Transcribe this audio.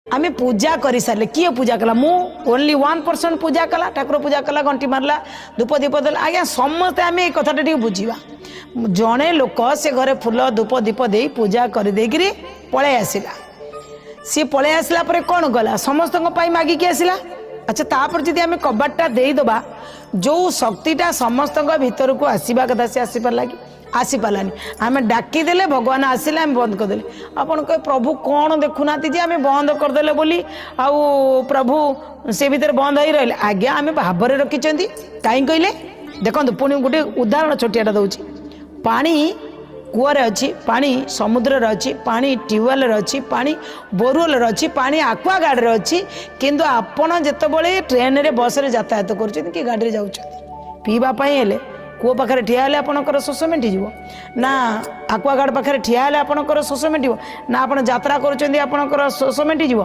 आमे पूजा कर सारे किए पूजा कला मु ओनली 1% पूजा कला ठाकुर पूजा कला घंटी मारला धूप दीप देला आज्ञा समस्ते आम कथाटा टी बुझा जड़े लोक से घरे फूल धूप दीप दे पूजा कर देकरी पलि आसला सी पलि आसला कौन गला समस्त मागिकी आसला अच्छा तापर जदि आम कबाटा देदबा जो शक्तिटा समस्त भीतर को आसवा कथा सी आसी पार्ला कि आसी पारानी आम डाकीदे भगवान आसिले आम बंद करदे आपन कहे प्रभु कौन देखुना जे आम बंद करदे बोली आउ प्रभु से भीतर बंद हो रही आज्ञा आम भाव रखिंट कहीं कहले देखो पुणी गोटे उदाहरण छोटियाटा दौर पानी कूअर अच्छी पानी समुद्र अच्छी पानी ट्यूबवेल अच्छी पानी बोरवेल अच्छी पानी आक्वा गार्ड अच्छी किंतु आपण जिते ट्रेन रे बस रे यातायात कर गाड़ी जाऊँ पीवाई हेले कूओ पाखे ठिया आपंकर शोष मेटिव ना आक्वा गार्ड पाखे ठिया आपंकर शोष मेटिव ना आप यात्रा कर शोष मेटिव।